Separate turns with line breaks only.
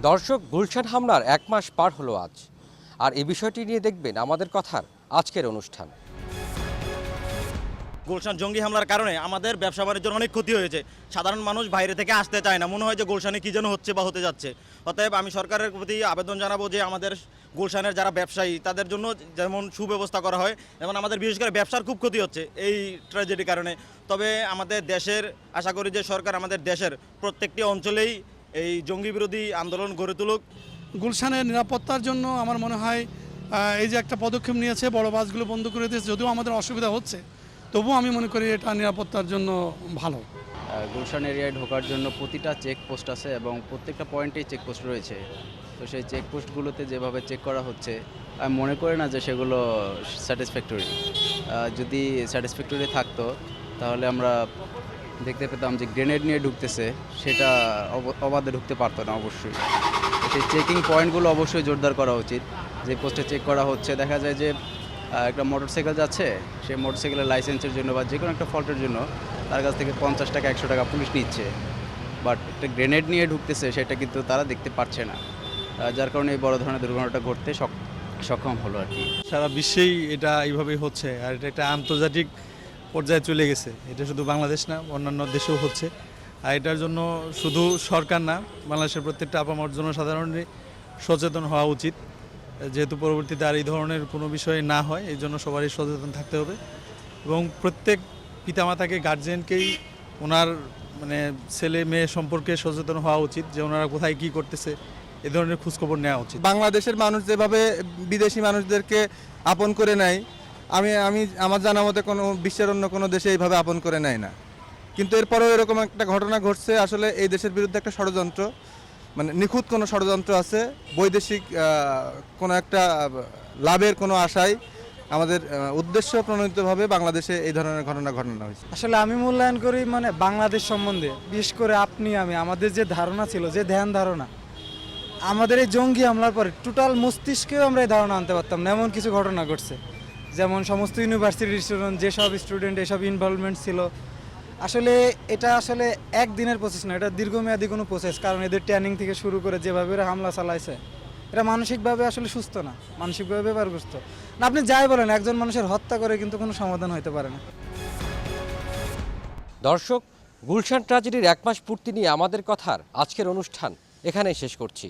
দর্শক, গুলশান হামলার 1 মাস পার হলো আজ, আর এই বিষয়টি নিয়ে দেখবেন আমাদের কথার আজকের অনুষ্ঠান।
গুলশান জঙ্গি হামলার কারণে আমাদের ব্যবসা বাণিজ্যের অনেক ক্ষতি হয়েছে। সাধারণ মানুষ বাইরে থেকে আসতে চায় না, মনে হয় যে গুলশানে কী যেন হচ্ছে বা হতে যাচ্ছে। অতএব আমি সরকারের প্রতি আবেদন জানাবো যে আমাদের গুলশানের যারা ব্যবসায়ী তাদের জন্য যেমন সুব্যবস্থা করা হয়, যেমন আমাদের বিশেষ করে ব্যবসার খুব ক্ষতি হচ্ছে এই ট্র্যাজেডির কারণে। তবে আমাদের দেশের আশা করি যে সরকার আমাদের দেশের প্রত্যেকটি অঞ্চলেই এই জঙ্গি বিরোধী আন্দোলন গড়ে তুলুক।
গুলশানের নিরাপত্তার জন্য আমার মনে হয় এই যে একটা পদক্ষেপ নিয়েছে, বড় বাসগুলো বন্ধ করে দিয়েছে, যদিও আমাদের অসুবিধা হচ্ছে, তবুও আমি মনে করি এটা নিরাপত্তার জন্য ভালো।
গুলশান এরিয়ায় ঢোকার জন্য প্রতিটা চেকপোস্ট আছে এবং প্রত্যেকটা পয়েন্টেই চেকপোস্ট রয়েছে। তো সেই চেকপোস্টগুলোতে যেভাবে চেক করা হচ্ছে, আমি মনে করি না যে সেগুলো স্যাটিসফ্যাক্টরি। যদি স্যাটিসফ্যাক্টরি থাকতো তাহলে আমরা দেখতে পেতাম যে গ্রেনেড নিয়ে ঢুকতেছে, সেটা অবাধে ঢুকতে পারতো না অবশ্যই। তো সেই চেকিং পয়েন্টগুলো অবশ্যই জোরদার করা উচিত। যে পোস্টে চেক করা হচ্ছে, দেখা যায় যে একটা মোটরসাইকেল যাচ্ছে, সেই মোটরসাইকেলের লাইসেন্সের জন্য বা যে কোনো একটা ফল্টের জন্য তার কাছ থেকে 50 টাকা 100 টাকা পুলিশ নিচ্ছে, বাট একটা গ্রেনেড নিয়ে ঢুকতেছে সেটা কিন্তু তারা দেখতে পারছে না, যার কারণে এই বড় ধরনের দুর্ঘটনাটা ঘটতে সক্ষম হলো আর কি।
সারা বিশ্বেই এটা এইভাবেই হচ্ছে, আর এটা একটা আন্তর্জাতিক পর্যায়ে চলে গেছে। এটা শুধু বাংলাদেশ না, অন্যান্য দেশেও হচ্ছে। আর এটার জন্য শুধু সরকার না, বাংলাদেশের প্রত্যেকটা আপামর জনসাধারণের সচেতন হওয়া উচিত, যেহেতু পরবর্তীতে আর এই ধরনের কোনো বিষয় না হয়। এই জন্য সবারই সচেতন থাকতে হবে এবং প্রত্যেক পিতামাতাকে, গার্জিয়ানকেই ওনার ছেলে মেয়ে সম্পর্কে সচেতন হওয়া উচিত, যে ওনারা কোথায় কী করতেছে এ ধরনের খোঁজখবর নেওয়া উচিত।
বাংলাদেশের মানুষ যেভাবে বিদেশি মানুষদেরকে আপন করে নেয়, আমি আমার জানা মতে কোনো বিশ্বের অন্য কোনো দেশে এইভাবে আপন করে নেয় না। কিন্তু এরপরেও এরকম একটা ঘটনা ঘটছে। আসলে এই দেশের বিরুদ্ধে একটা ষড়যন্ত্র, নিখুঁত কোনো ষড়যন্ত্র আছে। বৈদেশিক কোনো একটা লাভের কোনো আশায় আমাদের উদ্দেশ্য প্রণোদিতভাবে বাংলাদেশে এই ধরনের ঘটনা হয়েছে।
আসলে আমি মূল্যায়ন করি বাংলাদেশ সম্বন্ধে, বিশেষ করে আপনি আমি, আমাদের যে ধারণা ছিল, যে ধ্যান ধারণা, আমাদের এই জঙ্গি হামলার পরে টোটাল মস্তিষ্কেও আমরা এই ধারণা আনতে পারতাম না, এমন কিছু ঘটনা ঘটছে। যেমন সমস্ত ইউনিভার্সিটির স্টুডেন্ট, যেসব স্টুডেন্ট এসব ইনভলভমেন্ট ছিল, আসলে এটা আসলে একদিনের প্রসেস না, এটা দীর্ঘমেয়াদী কোনো প্রসেস। কারণ এদের ট্রেনিং থেকে শুরু করে যেভাবে এরা হামলা চালাইছে, এটা মানসিকভাবে আসলে সুস্থ না, মানসিকভাবে ব্যাপারগ্রস্ত না। আপনি যাই বলেন, একজন মানুষের হত্যা করে কিন্তু কোনো সমাধান হতে পারে না।
দর্শক, গুলশান ট্র্যাজেডির 1 মাস পূর্তি নিয়ে আমাদের কথার আজকের অনুষ্ঠান এখানেই শেষ করছি।